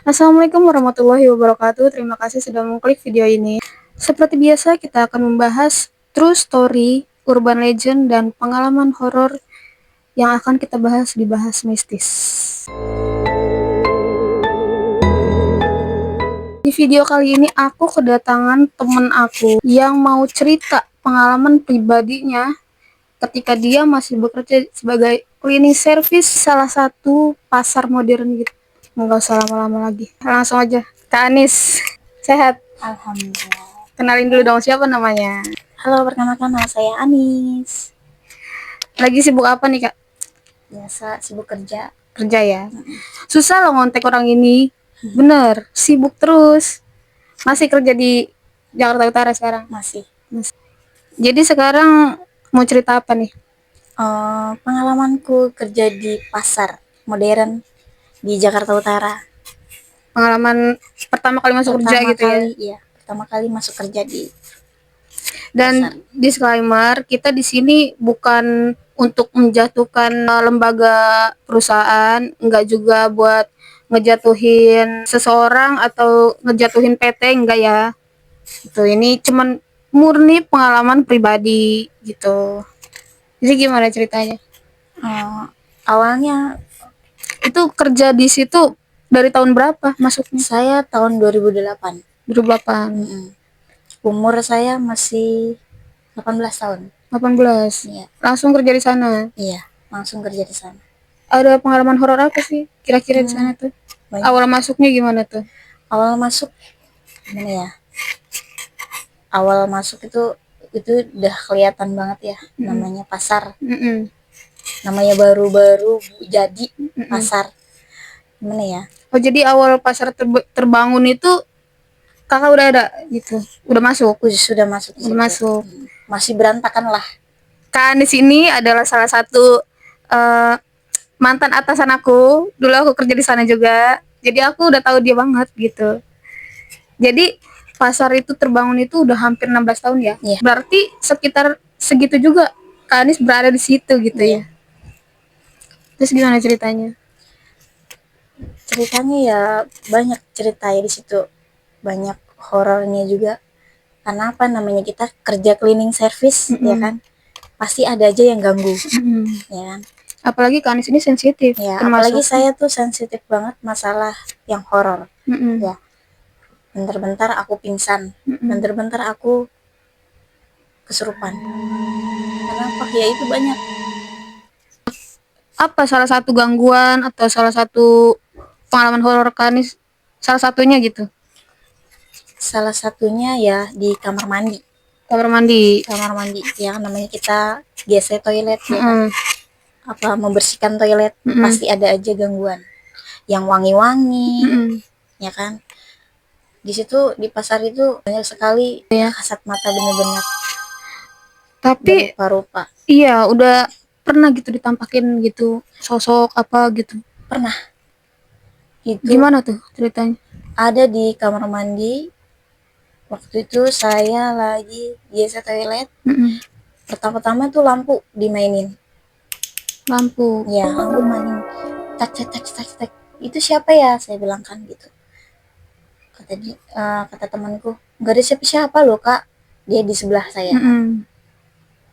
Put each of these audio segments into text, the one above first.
Assalamualaikum warahmatullahi wabarakatuh. Terima kasih sudah mengklik video ini. Seperti biasa, kita akan membahas true story, urban legend, dan pengalaman horor yang akan kita bahas di Bahas Mistis. Di video kali ini aku kedatangan temen aku yang mau cerita pengalaman pribadinya ketika dia masih bekerja sebagai cleaning service salah satu pasar modern gitu. Nggak usah lama-lama lagi. Langsung aja. Kak Anis, sehat? Alhamdulillah. Kenalin dulu dong, siapa namanya? Halo, perkenalkan nama saya Anis. Lagi sibuk apa nih, Kak? Biasa sibuk kerja. Kerja ya? Susah loh ngontek orang ini. Bener, sibuk terus. Masih kerja di Jakarta Utara sekarang? Masih. Jadi sekarang mau cerita apa nih? Pengalamanku kerja di pasar modern di Jakarta Utara. Pengalaman pertama kali masuk kerja gitu ya? Iya, pertama kali masuk kerja di Dan pasar. disclaimer, kita di sini bukan untuk menjatuhkan lembaga perusahaan, enggak juga buat ngejatuhin seseorang atau ngejatuhin PT, enggak ya. Gitu. Ini cuman murni pengalaman pribadi gitu. Jadi gimana ceritanya? Awalnya Itu kerja di situ dari tahun berapa masuknya? saya tahun 2008. 2008. Umur saya masih 18 tahun. 18. Iya. Langsung kerja di sana. Iya, langsung kerja di sana. Ada pengalaman horor apa sih kira-kira di sana tuh? Banyak. Awal masuknya gimana tuh? Awal masuk gimana ya? Awal masuk itu udah kelihatan banget ya, namanya pasar. Namanya baru-baru jadi pasar. Gimana ya? Oh, jadi awal pasar terbangun itu kakak udah ada gitu? Udah masuk? Sudah masuk. Udah masuk. Masih berantakan lah. Kan di sini adalah salah satu mantan atasan aku. Dulu aku kerja di sana juga. Jadi aku udah tahu dia banget gitu. Jadi pasar itu terbangun itu udah hampir 16 tahun ya? Iya. Berarti sekitar segitu juga Kak Anis berada di situ gitu ya? Terus gimana ceritanya? Ceritanya ya banyak cerita ya di situ. Banyak horornya juga. Karena apa, namanya kita kerja cleaning service, ya kan? Pasti ada aja yang ganggu. Ya kan? Apalagi Kak Anis ini sensitif. Ya, apalagi saya tuh sensitif banget masalah yang horor. Ya. Bentar-bentar aku pingsan. Bentar-bentar aku kesurupan. Kenapa? Ya itu banyak. Apa salah satu gangguan atau salah satu pengalaman horor Kak Anis? Salah satunya gitu? Salah satunya ya di kamar mandi. Kamar mandi. Kamar mandi ya, namanya kita GC toilet ya kan. Apa membersihkan toilet, pasti ada aja gangguan. Yang wangi-wangi, ya kan. Di situ di pasar itu banyak sekali ya kasat mata, bener-bener. Tapi rupa-rupa. Iya, udah pernah gitu ditampakin gitu sosok apa gitu? Pernah. Itu gimana tuh ceritanya? Ada di kamar mandi. Waktu itu saya lagi biasa toilet. Pertama-tama tuh lampu dimainin. Lampu? Ya, lampu mainin. Tak. Itu siapa ya? Saya bilang kan gitu. Kata temanku, nggak ada siapa-siapa loh kak. Dia di sebelah saya.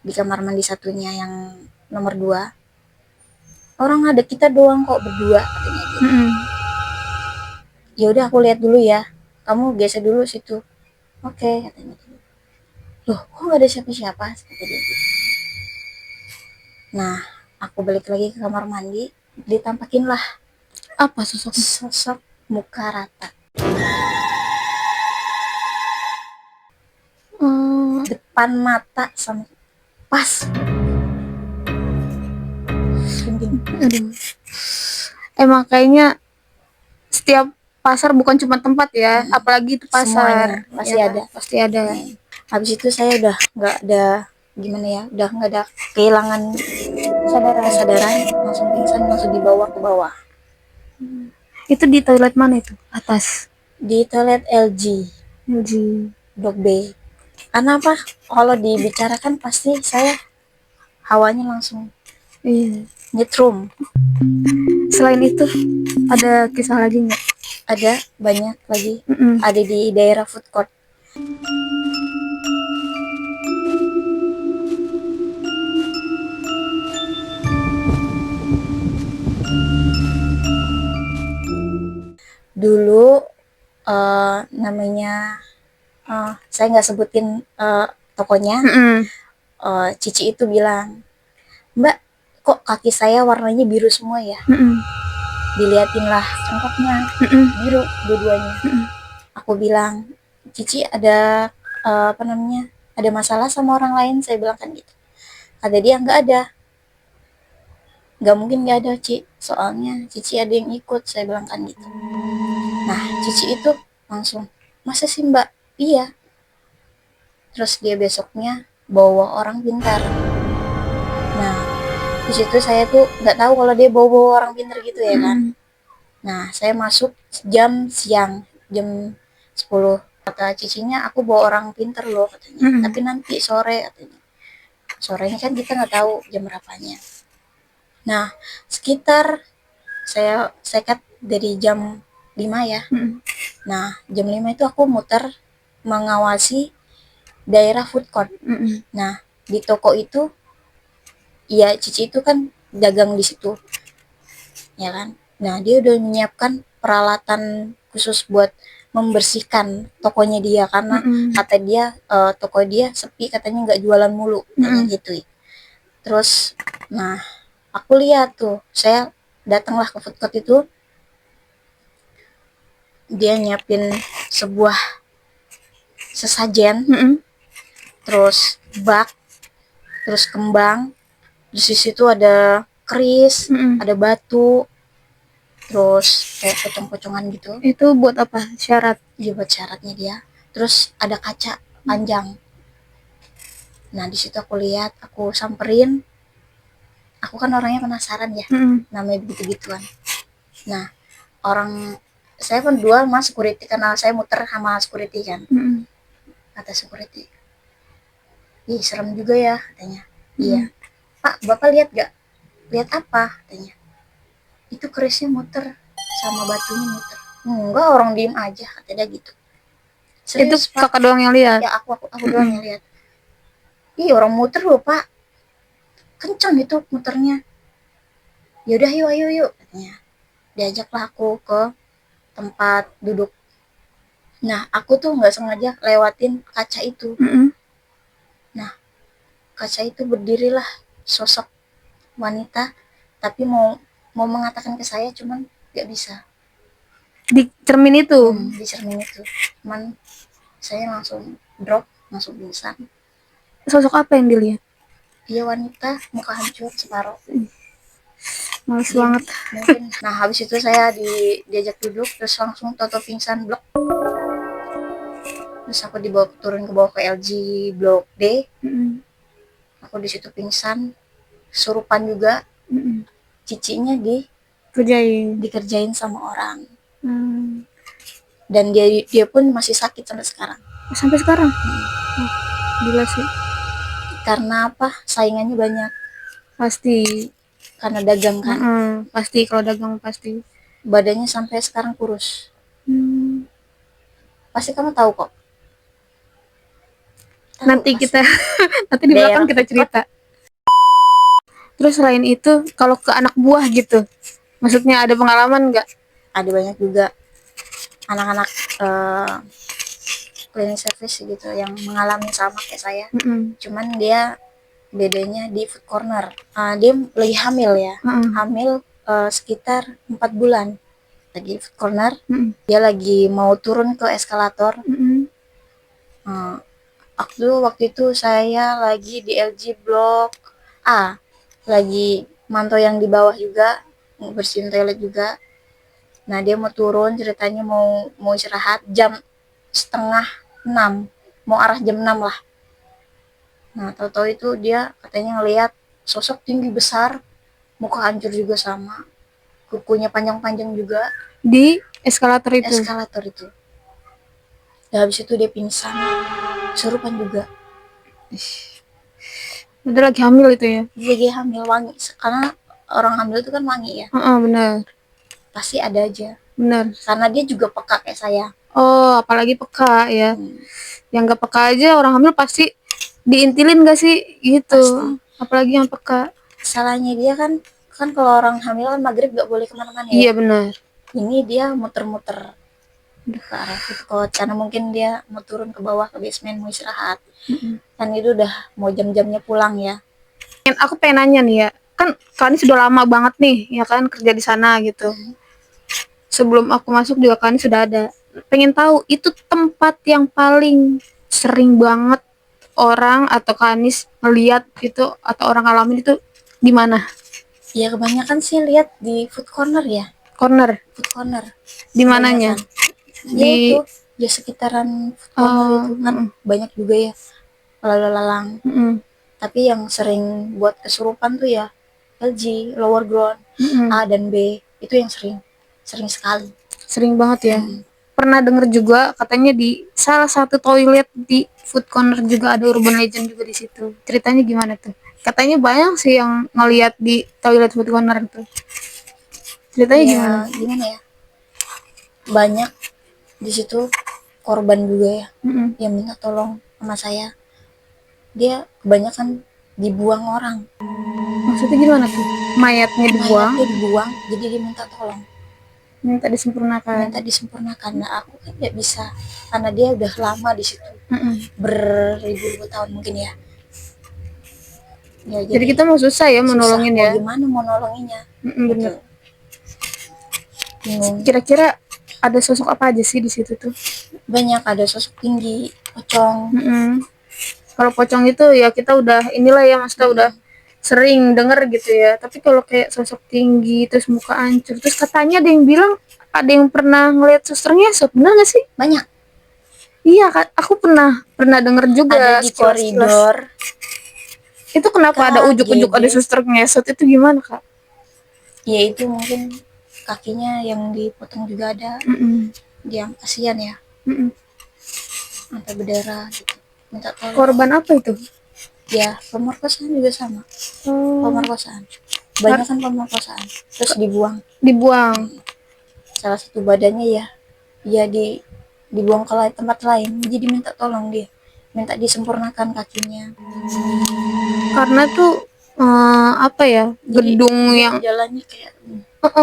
Di kamar mandi satunya yang nomor 2. Orang ada kita doang kok berdua katanya gitu. Ya udah aku lihat dulu ya. Kamu geser dulu situ. Oke, katanya gitu. Loh, kok nggak ada siapa-siapa? Kata dia gitu. Nah, aku balik lagi ke kamar mandi, ditampakin lah. Apa sosok? Sosok muka rata. Depan mata sama pas. Aduh. Emang kayaknya setiap pasar bukan cuma tempat ya, apalagi itu pasar. Semuanya pasti ya, ada. Pasti ada. Habis itu saya udah nggak ada gimana ya, udah nggak ada kehilangan kesadaran, langsung pingsan, langsung dibawa ke bawah. Itu di toilet mana itu? Atas? Di toilet LG Blok B. Karena apa? Kalau dibicarakan pasti saya hawanya langsung nyetrum. Selain itu ada kisah lagi nggak? Ada banyak lagi. Mm-mm. Ada di daerah food court. Dulu namanya saya nggak sebutin tokonya. Mm-mm. Cici itu bilang, Mbak, kok kaki saya warnanya biru semua ya? Mm-mm. Diliatin lah cangkoknya, Mm-mm. biru dua-duanya. Mm-mm. Aku bilang, Cici ada ada masalah sama orang lain, saya bilang kan gitu. Kata dia, nggak ada. Nggak mungkin nggak ada, Ci. Soalnya Cici ada yang ikut, saya bilang kan gitu. Nah, Cici itu langsung, masa sih Mbak? Iya. Terus dia besoknya bawa orang pintar. Nah, di situ saya tuh nggak tahu kalau dia bawa orang pintar gitu ya kan. Nah, saya masuk jam siang, jam 10. Kata cicinya, aku bawa orang pintar loh katanya. Tapi nanti sore katanya. Sorenya kan kita nggak tahu jam berapanya. Nah, sekitar saya sekat dari jam 5 ya. Nah, jam 5 itu aku muter mengawasi daerah food court. Nah, di toko itu ya Cici itu kan dagang di situ. Ya kan? Nah, dia udah menyiapkan peralatan khusus buat membersihkan tokonya dia karena kata dia toko dia sepi, katanya nggak jualan mulu katanya gitu. Terus nah, aku lihat tuh, saya datanglah ke food court itu, dia nyiapin sebuah sesajen, terus bak, terus kembang, di situ ada keris, ada batu, terus kayak pocong-pocongan gitu. Itu buat apa? Syarat? Iya, buat syaratnya dia. Terus ada kaca panjang. Nah, di situ aku lihat, aku samperin. Aku kan orangnya penasaran ya, namanya begitu-gituan. Nah, saya kan dual sama security karena saya muter sama security kan. Kata security, ih serem juga ya katanya. Iya. Pak, Bapak lihat gak? Lihat apa? Katanya. Itu kerisnya muter sama batunya muter. Enggak, orang diem aja katanya gitu. Serius, itu kakak doang yang lihat? Ya, aku doang yang lihat. Ih, orang muter loh Pak, kencang itu muternya. Yaudah yuk katanya. Diajaklah aku ke tempat duduk. Nah, aku tuh nggak sengaja lewatin kaca itu. Nah, kaca itu berdirilah sosok wanita, tapi mau mengatakan ke saya, cuman nggak bisa. Di cermin itu? Di cermin itu. Cuman saya langsung drop, langsung pingsan. Sosok apa yang dilihat? Dia wanita, muka hancur separuh. Males banget. Mungkin. Nah, habis itu saya diajak duduk, terus langsung toto pingsan blok. Terus aku dibawa turun ke bawah ke LG Blok D. Aku di situ pingsan, surupan juga. Cicinya dikerjain sama orang. Dan dia pun masih sakit sampai sekarang. Sampai sekarang? Gila sih. Karena apa? Saingannya banyak. Pasti. Karena dagang kan. Pasti, kalau dagang pasti. Badannya sampai sekarang kurus. Pasti kamu tahu kok. Nanti kita nanti di belakang kita cerita. Terus selain itu, kalau ke anak buah gitu, maksudnya ada pengalaman nggak? Ada banyak juga anak-anak cleaning service gitu yang mengalami sama kayak saya. Cuman dia bedanya di food corner. Dia lagi hamil ya. Hamil sekitar 4 bulan. Lagi food corner. Dia lagi mau turun ke eskalator. Waktu itu saya lagi di LG Blok A. Lagi mantau yang di bawah juga, bersihin toilet juga. Nah, dia mau turun, ceritanya mau istirahat jam setengah 6, mau arah jam 6 lah. Nah, tahu-tahu itu dia katanya ngelihat sosok tinggi besar, muka hancur juga sama, kukunya panjang-panjang juga. Di eskalator itu? Eskalator itu. Dan habis itu dia pingsan, kesurupan juga. Udah lagi hamil itu ya? Lagi hamil, wangi, karena orang hamil itu kan wangi ya. Benar. Pasti ada aja. benar. Karena dia juga peka kayak saya. Oh, apalagi peka ya. Yang gak peka aja orang hamil pasti diintilin gak sih gitu. Pasti. Apalagi yang peka. Salahnya dia kan kalau orang hamil kan maghrib gak boleh kemana-mana ya. Iya benar. Ini dia muter-muter ke arah food court karena mungkin dia mau turun ke bawah ke basement mau istirahat. Kan itu udah mau jam-jamnya pulang ya. Aku pengen nanya nih ya, kan kalian sudah lama banget nih ya kan kerja di sana gitu. Sebelum aku masuk juga kalian sudah ada. Pengen tahu itu tempat yang paling sering banget orang atau Kanis melihat itu atau orang ngalamin itu di mana? Ya kebanyakan sih lihat di food corner ya. Corner. Food corner. Di mananya? Ya itu ya sekitaran food corner itu kan banyak juga ya lalu-lalang. Tapi yang sering buat kesurupan tuh ya LG, lower ground, A dan B itu yang sering sekali. Sering banget ya. Pernah denger juga katanya di salah satu toilet di food corner juga ada urban legend juga di situ. Ceritanya gimana tuh? Katanya banyak sih yang ngelihat di toilet food corner itu. Ceritanya Ya, gimana? gimana ya? Banyak di situ korban juga ya yang minta tolong sama saya. Dia kebanyakan dibuang orang. Maksudnya gimana tuh? Mayatnya dibuang? Mayatnya dibuang, jadi dia minta tolong. Minta disempurnakan. Nah aku kan nggak bisa karena dia udah lama di situ beribu-ribu tahun mungkin ya. Jadi kita mau susah ya menolongin ya. Gimana mau nolonginnya? Bener. Bingung. Kira-kira ada sosok apa aja sih di situ tuh? Banyak, ada sosok tinggi, pocong. Kalau pocong itu ya kita udah inilah ya, maksudnya udah sering denger gitu ya. Tapi kalau kayak sosok tinggi terus muka hancur, terus katanya ada yang bilang ada yang pernah ngeliat suster ngesot, bener gak sih? Banyak. Iya kan, aku pernah denger juga. Ada di koridor. Itu kenapa ada ujuk-ujuk ada suster ngesot itu gimana kak? Ya itu mungkin kakinya yang dipotong juga ada. Yang kasihan ya. Sampai berdarah gitu. Minta tolong. Korban apa itu? Ya pemerkosaan juga sama. Pemerkosaan. Banyak kan pemerkosaan. Terus dibuang. Salah satu badannya ya dibuang ke tempat lain. Jadi minta tolong dia. Minta disempurnakan kakinya. Karena tuh apa ya, gedung yang jalannya kayak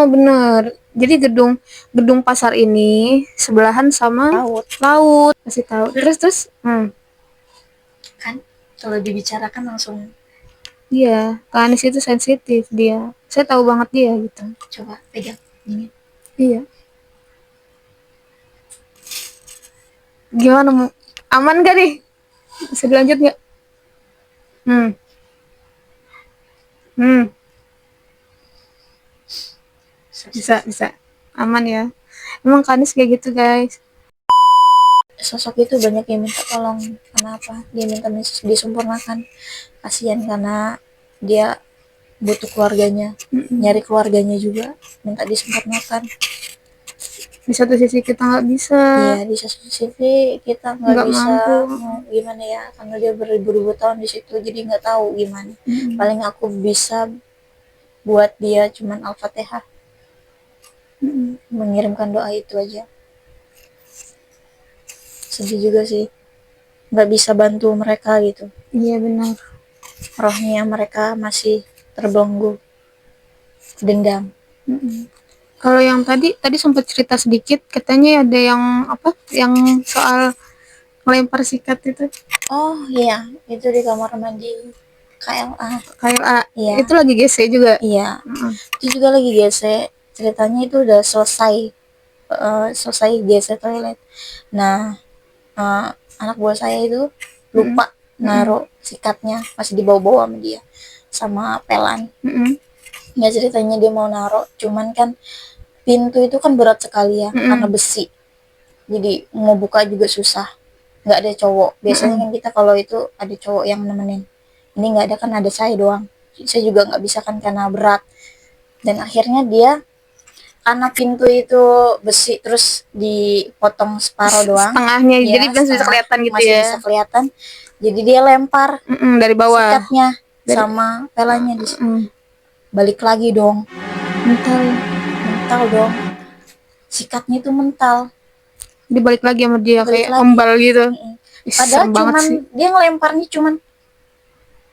bener. Jadi gedung pasar ini sebelahan sama laut. Kasih tahu. Terus kan kalau dibicarakan langsung. Iya, Kak Anis itu sensitif dia. Saya tahu banget dia gitu. Coba pegang ini. Iya. Gimana mau aman gak nih? Bisa dilanjut nggak? Bisa. Aman ya. Emang Kanis kayak gitu guys. Sosok itu banyak yang minta tolong. Kenapa? Dia minta disempurnakan. Kasihan karena dia butuh keluarganya. Nyari keluarganya juga. Minta disempurnakan. Di satu sisi kita nggak bisa. Iya, di satu sisi kita nggak bisa mampu. Gimana ya? Karena dia beribu-ribu tahun di situ, jadi nggak tahu gimana. Paling aku bisa buat dia cuman Al-Fatihah. Mengirimkan doa itu aja. Sedih juga sih, nggak bisa bantu mereka gitu. Iya benar. Rohnya mereka masih terbelenggu dendam. Kalau yang tadi sempat cerita sedikit, katanya ada yang apa? Yang soal melempar sikat itu. Oh iya, itu di kamar mandi KLA. Iya. Itu lagi GC juga. Iya. Itu juga lagi GC. Ceritanya itu udah selesai GC toilet. Nah, anak buah saya itu lupa naruh sikatnya, masih dibawa-bawa sama dia sama pelan. Ya ceritanya dia mau naruh, cuman kan pintu itu kan berat sekali ya, karena besi. Jadi mau buka juga susah. Nggak ada cowok. Biasanya kan kita kalau itu ada cowok yang nemenin. Ini nggak ada, kan ada saya doang. Saya juga nggak bisa kan karena berat. Dan akhirnya dia karena pintu itu besi terus dipotong separuh doang, setengahnya ya, jadi masih bisa kelihatan gitu masih bisa kelihatan. Jadi dia lempar dari bawah sikatnya sama pelanya di balik lagi dong, mental dong. sikatnya itu mental. Dibalik lagi sama dia Balik kayak lagi. ombal gitu. Ih, Padahal serem banget cuman sih. dia ngelemparnya cuman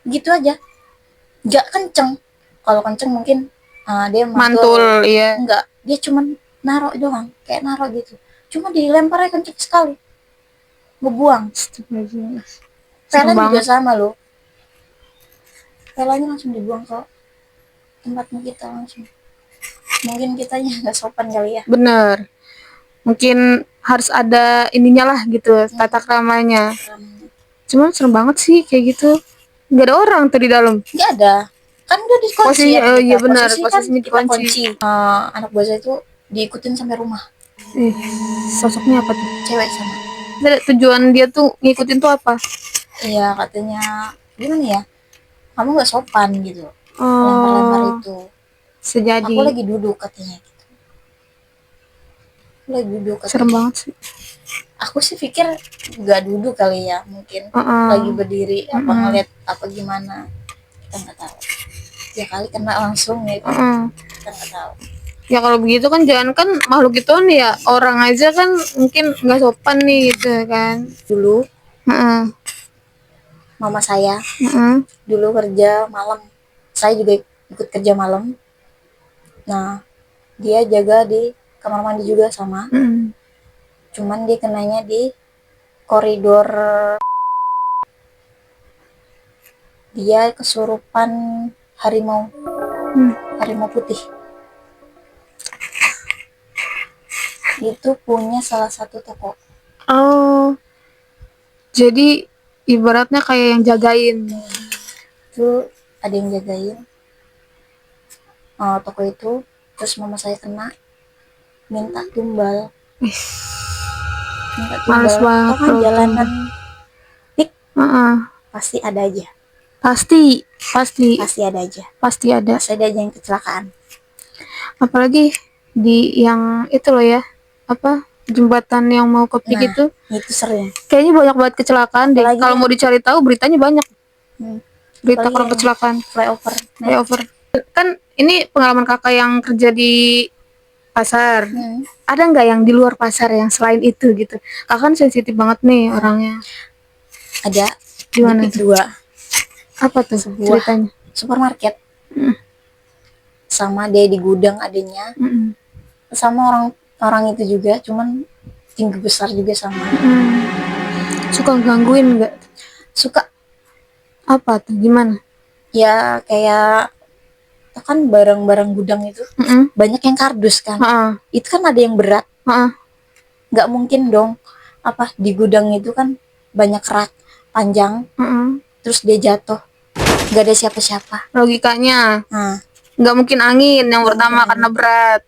gitu aja, gak kenceng. Kalau kenceng mungkin dia Mantul, iya. enggak, dia cuman narok doang, kayak narok gitu, cuma dilemparnya kenceng sekali, ngebuang. Serem Pelan juga banget. sama loh, pelannya langsung dibuang ke tempatnya kita langsung. Mungkin kitanya nggak sopan kali ya. Bener. Mungkin harus ada ininya lah gitu, tata keramanya. Cuman serem banget sih kayak gitu. Gak ada orang tuh di dalam. Nggak ada, kan udah dikunci Posisi, ya kita. iya benar, Posisi kan posisinya kita dikunci. kunci. Anak buah saya itu diikutin sampai rumah. Ih, sosoknya apa tuh? Cewek sama. Tujuan dia tuh ngikutin tuh apa? Iya, katanya gimana ya, kamu nggak sopan gitu, lempar-lempar Oh, itu. sejadi. Aku lagi duduk katanya gitu. Aku lagi duduk katanya. Serem banget sih. Aku sih pikir nggak duduk kali ya, mungkin lagi berdiri apa ngeliat apa gimana, kita nggak tahu. Ya kali kena langsung ya itu, kita nggak tahu. Ya kalau begitu kan jangan kan makhluk itu nih ya, orang aja kan mungkin nggak sopan nih gitu kan. Dulu Heeh. mama saya Heeh. dulu kerja malam, saya juga ikut kerja malam. Nah, dia jaga di kamar mandi juga sama, cuman dia kenanya di koridor. Dia kesurupan harimau, harimau putih. Itu punya salah satu toko. Oh, jadi ibaratnya kayak yang jagain. Itu ada yang jagain toko itu. Terus mama saya kena, minta tumbal. Minta tumbal. Males banget. Tau kan jalanan pik, pasti ada aja. Pasti ada aja. Pasti ada. Pasti ada aja yang kecelakaan. Apalagi di yang itu loh ya, apa jembatan yang mau ke Pik itu sering. Kayaknya banyak banget kecelakaan deh. Kalau mau dicari tahu beritanya banyak. Berita orang kecelakaan. Flyover. Kan ini pengalaman kakak yang kerja di pasar. Ada nggak yang di luar pasar yang selain itu gitu? Kakak kan sensitif banget nih orangnya. Ada. Gimana tuh? Apa tuh ceritanya? Supermarket. Sama dia di gudang adanya. Sama orang itu juga, cuman tinggi besar juga sama. Suka gangguin nggak? Suka. Apa tuh? Gimana? Ya kayak kan barang-barang gudang itu banyak yang kardus kan. Itu kan ada yang berat. Nggak mungkin dong apa di gudang itu kan banyak rak panjang. Terus dia jatuh, nggak ada siapa-siapa. Logikanya nggak mungkin angin yang pertama karena berat.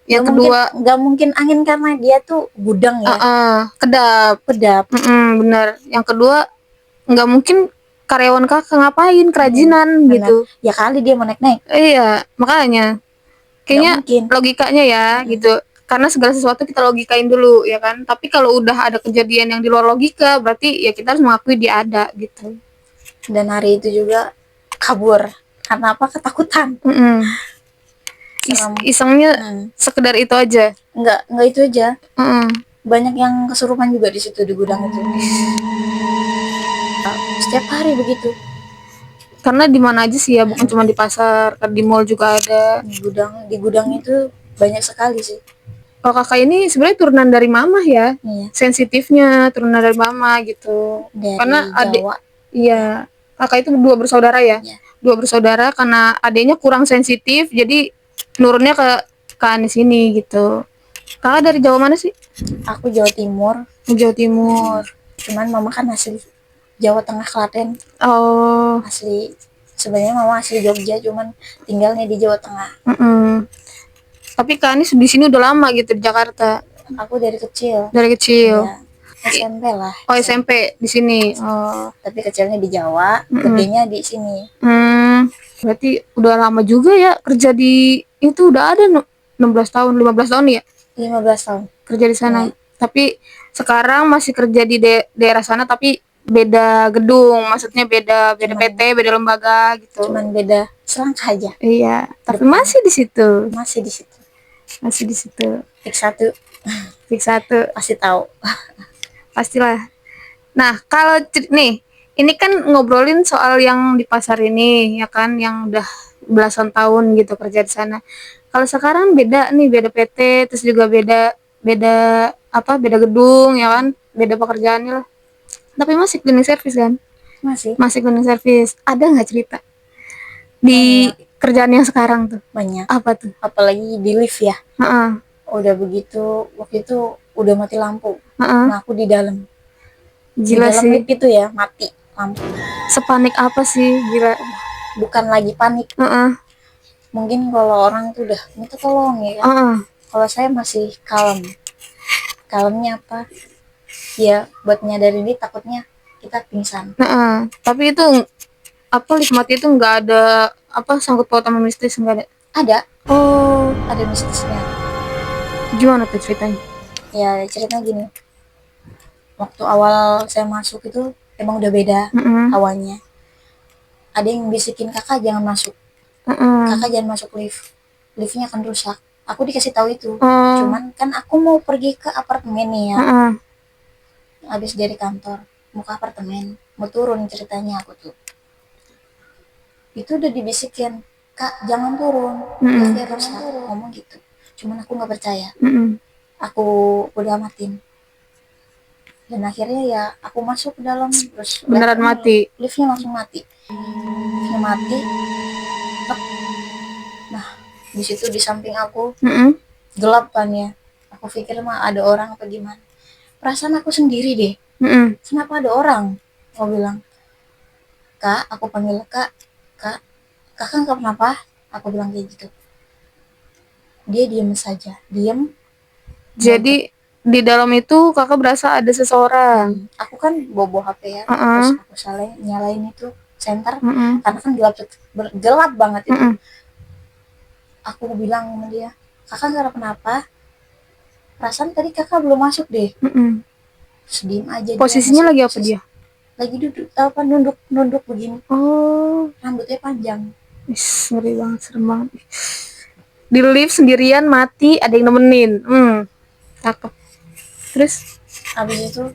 Yang kedua nggak mungkin angin karena dia tuh gudang ya. Kedap. Benar. Yang kedua nggak mungkin karyawan kakak ngapain kerajinan gitu. Ya kali dia mau naik. Iya, makanya kayaknya logikanya ya gitu. Karena segala sesuatu kita logikain dulu ya kan. Tapi kalau udah ada kejadian yang di luar logika, berarti ya kita harus mengakui dia ada gitu. Dan hari itu juga kabur karena apa? Ketakutan. Isengnya sekedar itu aja. Enggak itu aja. Banyak yang kesurupan juga di situ di gudang itu. Setiap hari begitu. Karena di mana aja sih ya, bukan cuma di pasar, di mall juga ada. Di gudang itu banyak sekali sih. Kalau kakak ini sebenarnya turunan dari mama ya. Sensitifnya turunan dari mama gitu. Dari karena adik, Jawa. Iya, kakak itu dua bersaudara ya. Dua bersaudara, karena adiknya kurang sensitif, jadi nurunnya ke Anis ini gitu. Kakak dari Jawa mana sih? Aku Jawa Timur. Jawa Timur. Cuman mama kan asli Jawa Tengah, Klaten. Oh. Asli. Sebenarnya mama asli Jogja, cuman tinggalnya di Jawa Tengah. Tapi Kak Anis di sini udah lama gitu di Jakarta. Aku dari kecil. Dari kecil. Ya, SMP lah. Oh, SMP di sini. Oh. Tapi kecilnya di Jawa, gedenya di sini. Berarti udah lama juga ya kerja di itu, udah ada 16 tahun, 15 tahun ya? 15 tahun. Kerja di sana. Tapi sekarang masih kerja di daerah sana tapi beda gedung, maksudnya beda PT, beda lembaga gitu. Cuman beda selangkah aja. Iya, tapi masih di situ. Masih di situ. fix satu fix satu pasti tahu. pastilah. Nah kalau nih ini kan ngobrolin soal yang di pasar ini ya kan, yang udah belasan tahun gitu kerja di sana. Kalau sekarang beda nih, beda PT, terus juga beda beda beda gedung ya kan, beda pekerjaannya lah. Tapi masih cleaning service kan? Masih Masih cleaning service. Ada nggak cerita di banyak kerjaan yang sekarang tuh? banyak, Apa tuh? apalagi di lift ya. Heeh. Udah begitu waktu itu udah mati lampu. Heeh. Nah, aku di dalam Gila sih. lift itu ya mati lampu. Sepanik apa sih? Gila. Bukan lagi panik. Heeh. Mungkin kalau orang itu udah minta tolong ya kan. Heeh. Kalau saya masih kalem. Kalemnya apa? Ya buat nyadarin diri, takutnya kita pingsan. Heeh. Tapi itu lift mati itu nggak ada sangkut paut sama mistis, nggak ada? Ada Oh, ada mistisnya. gimana tuh ceritanya? Ya ceritanya gini, waktu awal saya masuk itu emang udah beda Heeh. awalnya. Ada yang bisikin, kakak jangan masuk, Heeh. kakak jangan masuk lift, liftnya akan rusak. Aku dikasih tahu itu. Oh. Cuman kan aku mau pergi ke apartemen nih ya. Heeh. Habis dari kantor mau ke apartemen, mau turun ceritanya aku tuh. Itu udah dibisikin, kak jangan turun, liftnya rusak, ngomong gitu. Cuman aku nggak percaya. Heeh. Aku udah amatin. Dan akhirnya ya aku masuk ke dalam, terus Beneran mati. liftnya langsung mati. Liftnya mati. Nah, di situ di samping aku Heeh. gelap kan ya. Aku pikir mah ada orang apa gimana. Perasaan aku sendiri deh. Heeh. Kenapa ada orang? Aku bilang, kak, aku panggil kak, kak, kakak nggak kenapa? Aku bilang kayak gitu. Dia diam saja, diam. Jadi di dalam itu kakak berasa ada seseorang. Aku kan bobo HP ya, terus aku nyalain itu senter, karena kan gelap banget itu. Aku bilang sama dia, kakak nggak kenapa? Perasaan tadi kakak belum masuk deh. Terus diem aja. Posisinya lagi apa dia? Lagi duduk nunduk begini. Oh, Rambutnya panjang. ngeri banget, serem banget. Di lift sendirian mati, ada yang nemenin. Cakep. Terus habis itu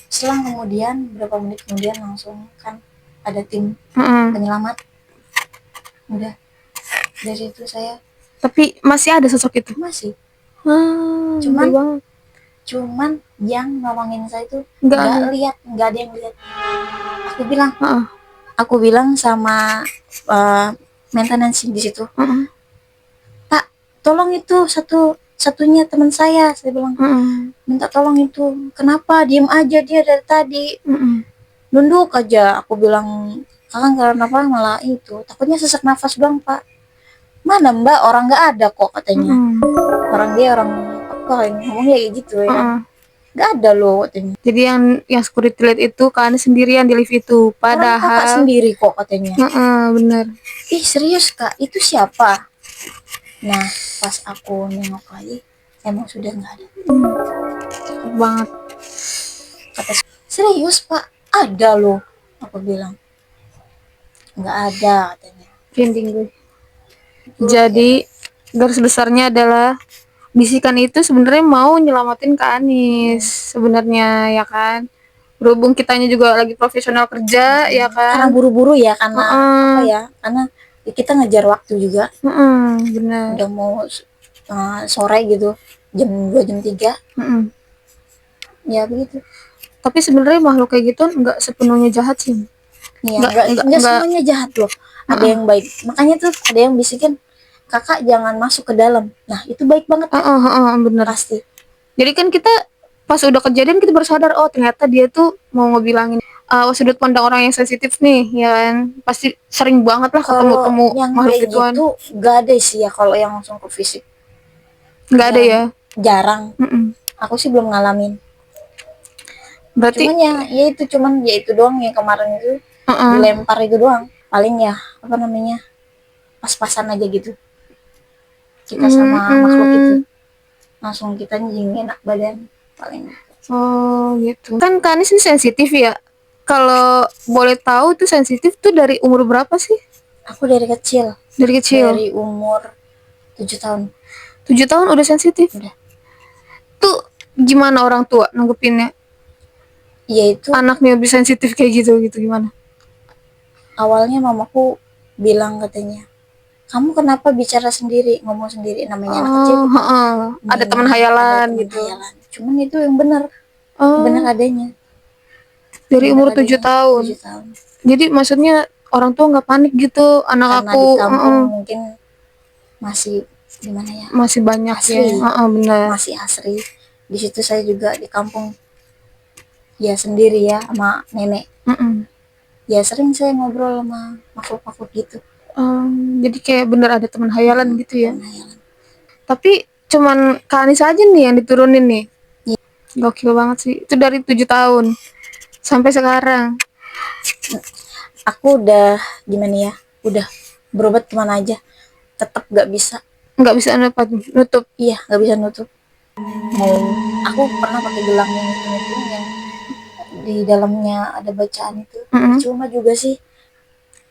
selang kemudian berapa menit kemudian langsung kan ada tim penyelamat. Udah dari itu saya. Tapi masih ada sosok itu? Masih. Cuman yang nolongin saya itu nggak ada yang lihat. Aku bilang sama maintenance di situ, Pak, tolong itu satunya teman saya bilang, minta tolong itu, kenapa diem aja dia dari tadi, nunduk aja. Aku bilang, kakak nggak kenapa, malah itu takutnya sesak nafas doang pak. Mana mbak, orang nggak ada kok katanya. Orang apa ngomongnya kayak gitu ya. Nggak ada loh katanya. Jadi yang security light itu kan sendirian di lift itu, padahal orang kakak sendiri kok katanya. Bener. Ih serius kak, itu siapa? Nah pas aku nengok lagi emang sudah nggak ada. Banget. Kata serius pak, ada loh. Aku bilang nggak ada katanya. Ending gue. Jadi garis besarnya adalah bisikan itu sebenarnya mau nyelamatin Kak Anis sebenarnya ya kan. Berhubung kitanya juga lagi profesional kerja ya kan. Karena buru-buru ya, karena apa ya? Karena kita ngejar waktu juga. Benar. Udah mau sore gitu, jam 2 jam 3. Ya begitu. Tapi sebenarnya makhluk kayak gitu nggak sepenuhnya jahat sih. Iya, nggak semuanya jahat loh. Ada yang baik. Makanya tuh ada yang bisikin, kakak jangan masuk ke dalam. Nah itu baik banget kan? Bener. Pasti. Jadi kan kita pas udah kejadian kita baru sadar, oh ternyata dia tuh mau ngebilangin sudut pandang orang yang sensitif nih ya kan. Pasti sering banget lah ketemu makhluk gituan. Gitu gak ada sih ya kalau yang langsung ke fisik. Nggak ada ya? Jarang. Aku sih belum ngalamin. Berarti cuman ya itu doang yang kemarin itu dilempar itu doang. Paling ya apa namanya, pas-pasan aja gitu kita sama makhluk itu, langsung kita jadi enak badan paling. Oh gitu. Kan Kanis ini sensitif ya. Kalau boleh tahu tuh sensitif tuh dari umur berapa sih? Aku dari kecil. Dari kecil. Dari umur 7 tahun. 7 tahun udah sensitif. Udah. Tuh gimana orang tua nanggepinnya? Ya itu Anaknya lebih sensitif kayak gitu gimana? awalnya mamaku bilang katanya, kamu kenapa bicara sendiri, ngomong sendiri, namanya anak kecil Oh, tuh heeh. Ada teman mainan, ada hayalan teman gitu. hayalan. Cuman itu yang benar, benar Oh, adanya, dari benar umur 7 adanya tahun. 7 tahun. Jadi maksudnya orang tua nggak panik gitu, anak Karena di aku kampung mungkin masih gimana ya, masih banyak ya. asri, Benar. masih asri. Di situ saya juga di kampung ya sendiri ya sama nenek. Mm-mm. Ya sering saya ngobrol sama makhluk-makhluk gitu. Jadi kayak bener ada teman hayalan gitu ya. Teman hayalan. Tapi cuman Kak Anis aja nih yang diturunin nih. Ya, Gokil banget sih. Itu dari 7 tahun sampai sekarang. aku udah gimana ya, udah berobat kemana aja, tetap gak bisa. Nggak bisa nutup. Iya, gak bisa nutup. Mau aku pernah pakai gelang yang itu yang di dalamnya ada bacaan itu, Mm-mm. percuma juga sih,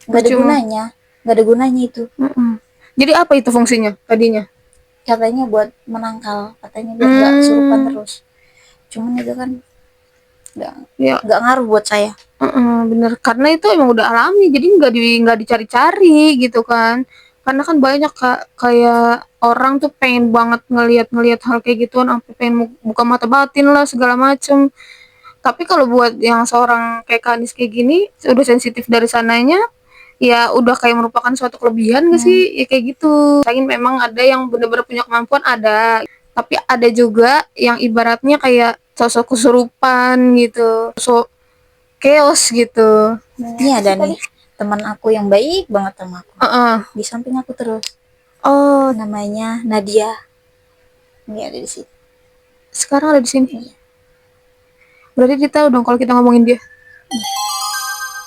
nggak ada Percuma. gunanya, nggak ada gunanya itu. Mm-mm. Jadi apa itu fungsinya tadinya? Katanya buat menangkal, katanya biar nggak surupan Hmm, terus. Cuman itu kan nggak ya, nggak ngaruh buat saya. bener. Karena itu emang udah alami, jadi nggak dicari-cari gitu kan. Karena kan banyak Kak, kayak orang tuh pengen banget ngelihat hal kayak gituan, sampai pengen buka mata batin lah segala macem. Tapi kalau buat yang seorang kayak Kanis kayak gini, udah sensitif dari sananya, ya udah kayak merupakan suatu kelebihan gak sih? Ya kayak gitu. Sayangin memang ada yang bener-bener punya kemampuan, ada. Tapi ada juga yang ibaratnya kayak sosok kesurupan gitu. Sosok chaos gitu. Ini ada nih teman aku yang baik banget sama aku, Heeh. di samping aku terus, Oh, namanya Nadia. Ini ada di sini. sekarang ada di sini. Iya. Berarti dia tahu dong kalau kita ngomongin dia.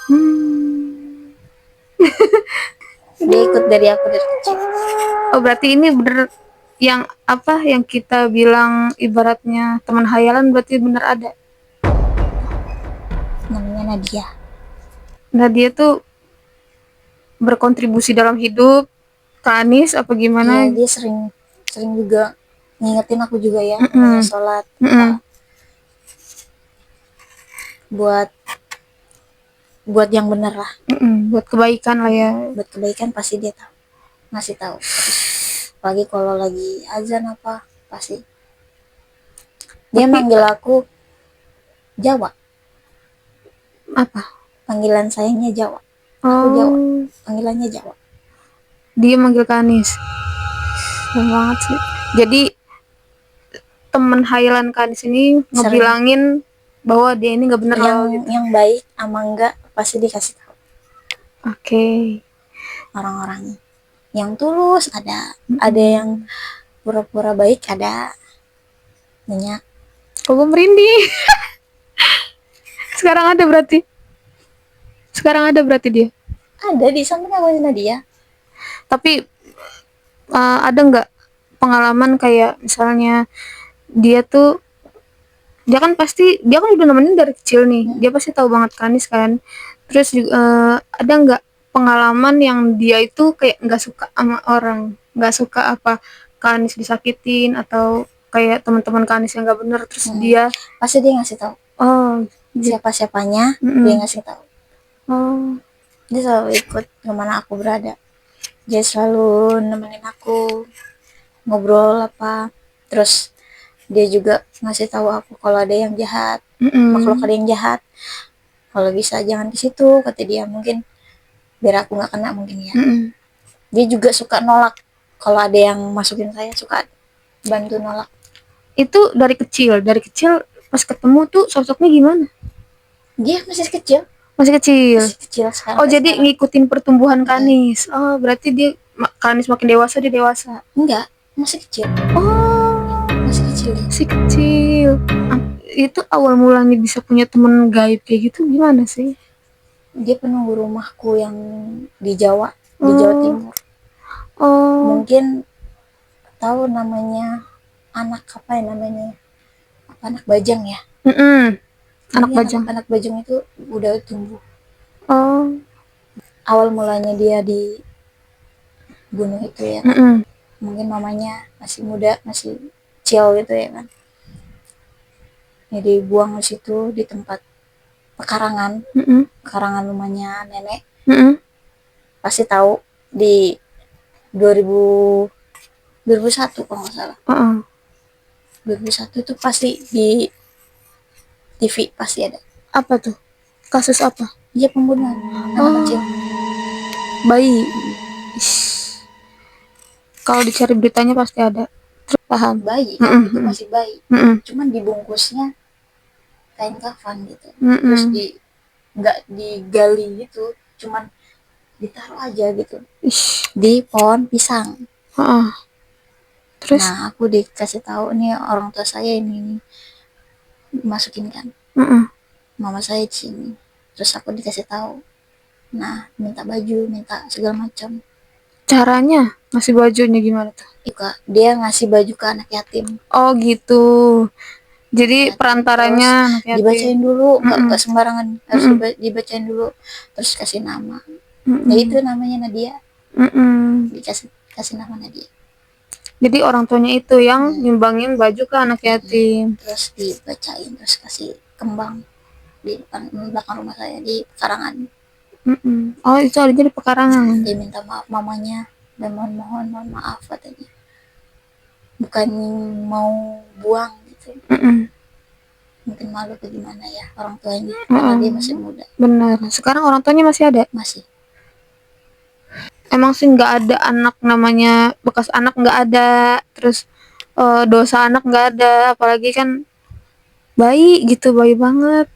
Hmm. Dia ikut dari aku dari kecil. Oh, berarti ini bener yang apa yang kita bilang ibaratnya teman hayalan berarti bener ada. Namanya Nadia. Nah, dia tuh berkontribusi dalam hidup Kak Anis apa Iya, gimana? dia sering sering juga ngingetin aku juga ya, namanya Mm-mm. sholat apa, Mm-mm. buat buat yang bener lah, Mm-mm. Buat kebaikan lah ya. buat kebaikan pasti dia tahu, ngasih tahu terus. Apalagi kalau lagi azan apa, pasti dia Tapi manggil aku Jawa, apa? panggilan sayangnya Jawa. Aku Jawa, Oh, panggilannya Jawa. dia manggil Kak Anis. Keren banget sih. Jadi temen hayalan Kak Anis ini Sering ngebilangin bahwa dia ini nggak bener loh gitu. yang baik ama enggak pasti dikasih tahu. Oke. Orang-orang yang tulus ada yang pura-pura baik, ada banyak. Kok gue merinding. Sekarang ada berarti. Sekarang ada berarti dia. Ada di samping aku Nadia. Tapi ada nggak pengalaman kayak misalnya dia tuh dia kan pasti dia kan udah nemenin dari kecil nih, dia pasti tahu banget Kanis kan. Terus juga ada nggak pengalaman yang dia itu kayak nggak suka sama orang, nggak suka apa Kanis disakitin atau kayak teman-teman Kanis yang nggak bener, terus dia Pasti dia ngasih tahu oh gitu. siapa-siapanya, dia Mm-mm. ngasih tahu. Oh, Dia selalu ikut kemana aku berada, dia selalu nemenin aku ngobrol apa. Terus dia juga ngasih tahu aku kalau ada yang jahat, makhluk ada yang jahat, kalau bisa jangan ke situ, kata dia, mungkin biar aku nggak kena mungkin ya. Dia juga suka nolak kalau ada yang masukin saya, suka bantu nolak. itu dari kecil pas ketemu tuh sosoknya gimana? Dia masih kecil, Masih kecil. masih kecil sekarang. Oh, jadi sekarang ngikutin pertumbuhan Kanis. Oh, berarti dia Kanis makin dewasa dia dewasa. enggak, masih kecil, Oh, masih kecil dia. masih kecil. Itu awal mulanya bisa punya temen gaib kayak gitu gimana sih? Dia penunggu rumahku yang di Jawa, di Jawa Timur. Oh, Mungkin tahu namanya anak apa ya namanya, apa, anak bajang ya. anak Ini bajang. anak bajang itu udah tumbuh. Oh, Awal mulanya dia di gunung itu ya kan. mm-mm. Mungkin mamanya masih muda, masih chill gitu ya kan. ya dibuang di situ di tempat pekarangan pekarangan rumahnya nenek. Pasti tahu di 2001 kalau nggak salah. 2001 itu pasti di TV pasti ada. Apa tuh? Kasus apa? Iya, pembunuhan anak kecil. Bayi. Kalau dicari beritanya pasti ada. Terus paham. Bayi kan itu masih bayi. Cuman dibungkusnya kain kafan gitu. Terus nggak digali gitu, cuman ditaruh aja gitu di pohon pisang. Terus? Nah, aku dikasih tahu nih orang tua saya ini masukin kan. Mama saya di sini. Terus aku dikasih tahu. Nah, minta baju, minta segala macam. Caranya ngasih bajunya gimana tuh? Dia ngasih baju ke anak yatim. Oh gitu. Jadi perantaranya anak yatim. Dibacain dulu, nggak sembarangan, harus dibacain dulu, terus kasih nama. Nah itu namanya Nadia. Dikasih nama Nadia. Jadi orang tuanya itu yang nyumbangin baju ke anak yatim. Terus dibacain, terus kasih kembang di belakang rumah saya di pekarangan. Oh itu adanya di pekarangan. Dia minta maaf mamanya dan mohon maaf katanya. Bukan mau buang gitu. Mungkin malu atau gimana ya orang tuanya karena dia masih muda. Benar. Sekarang orang tuanya masih ada? Masih. Emang sih nggak ada anak namanya bekas anak nggak ada. Terus dosa anak nggak ada. Apalagi kan bayi gitu, bayi banget.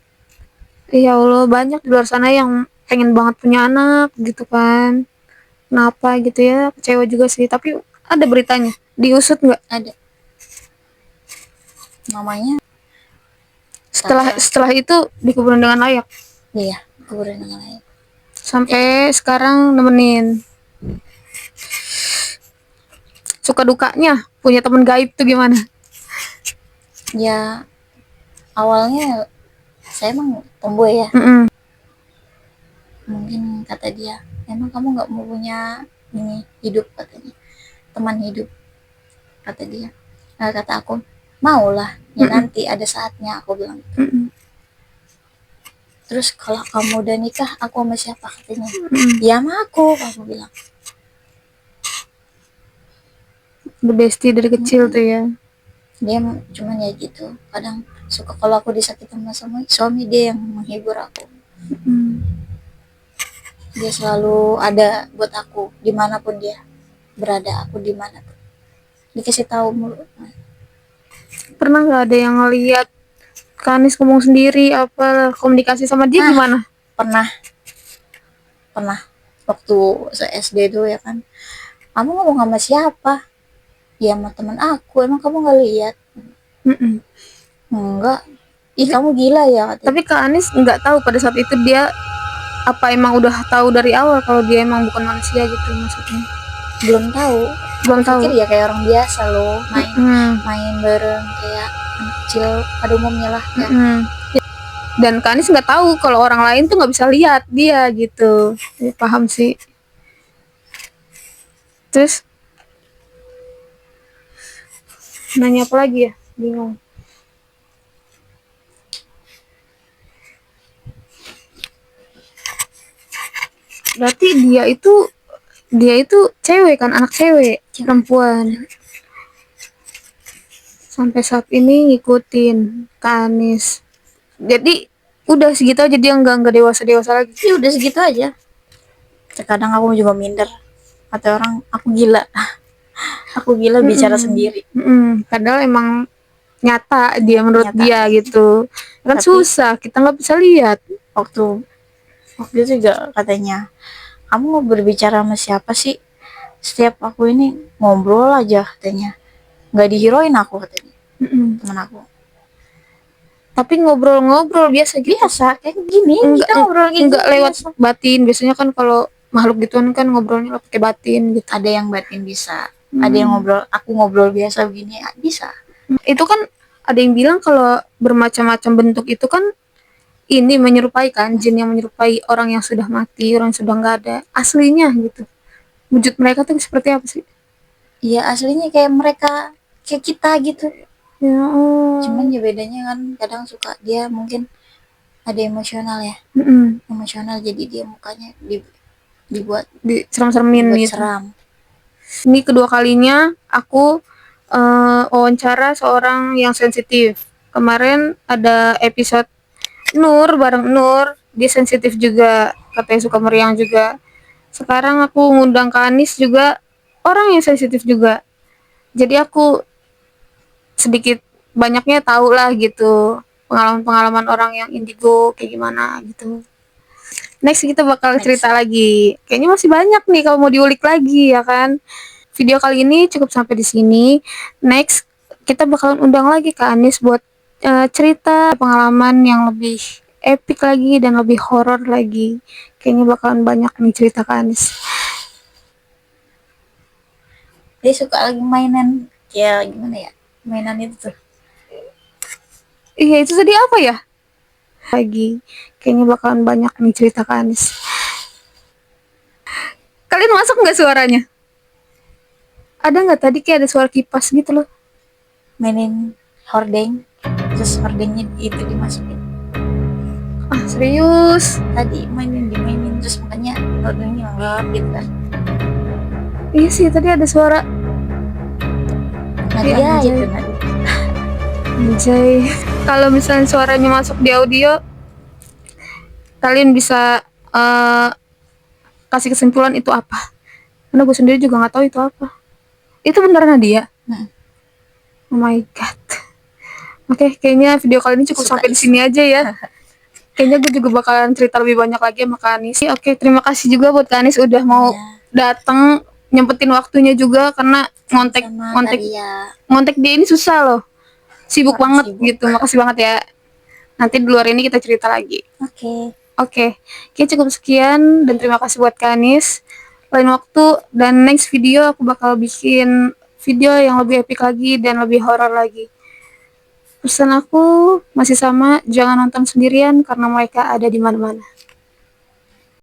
Ya Allah, banyak di luar sana yang pengen banget punya anak gitu kan. Kenapa gitu ya, kecewa juga sih. Tapi ada beritanya, diusut nggak? Ada. Namanya setelah itu dikuburin dengan layak. Iya, kuburin dengan layak. Sampai sekarang nemenin. Suka dukanya punya teman gaib tuh gimana? Ya awalnya saya emang tomboy ya. Mungkin kata dia, emang kamu nggak mau punya ini hidup katanya, teman hidup kata dia. Nah, kata aku maulah ya nanti ada saatnya aku bilang. Terus kalau kamu udah nikah aku sama siapa katanya? Ya sama aku bilang. Bestie dari kecil tuh ya. Dia cuman ya gitu, kadang suka kalau aku disakitin sama suami dia yang menghibur aku. Dia selalu ada buat aku dimanapun dia berada, aku dimanapun dikasih tahu mulu. Pernah nggak ada yang ngeliat Kanis ngomong sendiri apa komunikasi sama dia gimana? Pernah waktu SD dulu ya kan, kamu ngomong sama siapa? Ya sama teman aku. Emang kamu nggak lihat? Enggak. Ih kamu gila ya katanya. Tapi Kak Anis nggak tahu pada saat itu dia apa emang udah tahu dari awal kalau dia emang bukan manusia gitu maksudnya? Belum tahu. Pikir ya kayak orang biasa loh, main bareng kayak anak kecil pada umumnya lah ya. Dan Kak Anis nggak tahu kalau orang lain tuh nggak bisa lihat dia gitu. Ya, paham sih. Terus nanya apa lagi ya? Bingung. Berarti dia itu cewek kan, anak cewek, perempuan. Sampai saat ini ngikutin Kak Anis. Jadi udah segitu aja, dia nggak dewasa lagi. Ya udah segitu aja. Terkadang aku juga minder. Kata orang aku gila. Aku gila bicara sendiri. Padahal emang nyata dia menurut dia gitu. Kan tapi, susah, kita nggak bisa lihat. Waktu itu juga katanya, kamu mau berbicara sama siapa sih? Setiap aku ini ngobrol aja katanya. Nggak dihiroin aku katanya. Temen aku. Tapi ngobrol-ngobrol biasa gitu. Biasa kayak gini. Kita ngobrol gitu. Enggak lewat biasa. Batin. Biasanya kan kalau makhluk gituan kan ngobrolnya pakai batin gitu. Ada yang batin bisa. Ada yang aku ngobrol biasa begini bisa. Itu kan ada yang bilang kalau bermacam-macam bentuk itu kan ini menyerupai kan, jin yang menyerupai orang yang sudah mati, orang yang sudah nggak ada. Aslinya gitu. Wujud mereka tuh seperti apa sih? Iya aslinya kayak mereka, kayak kita gitu. Ya, Cuman ya bedanya kan kadang suka dia mungkin ada emosional ya. Emosional jadi dia mukanya dibuat diserem-seremin gitu. seram. Ini kedua kalinya aku wawancara seorang yang sensitif. Kemarin ada episode Nur bareng Nur, dia sensitif juga, katanya suka meriang juga. Sekarang aku ngundang ke Anis juga, orang yang sensitif juga. Jadi aku sedikit banyaknya tahu lah gitu pengalaman-pengalaman orang yang indigo kayak gimana gitu. Next kita bakal cerita lagi. Kayaknya masih banyak nih kalau mau diulik lagi ya kan. Video kali ini cukup sampai di sini. Next kita bakalan undang lagi Kak Anis buat cerita pengalaman yang lebih epic lagi dan lebih horor lagi. Kayaknya bakalan banyak nih cerita Kak Anis. Dia suka lagi mainan ya gimana ya, mainan itu tuh. Iya itu tadi apa ya? Lagi kayaknya bakalan banyak nih cerita Kak Anis. Kalian masuk nggak suaranya? Ada nggak tadi kayak ada suara kipas gitu loh? Mainin hordeng, terus hordengnya itu dimasukin. Ah serius? Tadi dimainin terus makanya hordengnya ngelap gitu kan. Iya sih tadi ada suara. Nadia Anjay. itu Nadia. Anjay. Kalau misalnya suaranya masuk di audio, kalian bisa kasih kesimpulan itu apa? Karena gue sendiri juga nggak tahu itu apa. Itu beneran Nadia? Oh my god. Oke, kayaknya video kali ini cukup sampai di sini aja ya. Kayaknya gue juga bakalan cerita lebih banyak lagi sama Kak Anis. Oke, terima kasih juga buat Kak Anis udah mau datang, nyempetin waktunya juga karena ngontek dia ini susah loh. Sibuk banget gitu. Makasih banget ya. Nanti di luar ini kita cerita lagi. Oke, cukup sekian dan terima kasih buat Kak Anis. Lain waktu dan next video aku bakal bikin video yang lebih epic lagi dan lebih horor lagi. Pesan aku masih sama, jangan nonton sendirian karena mereka ada di mana-mana.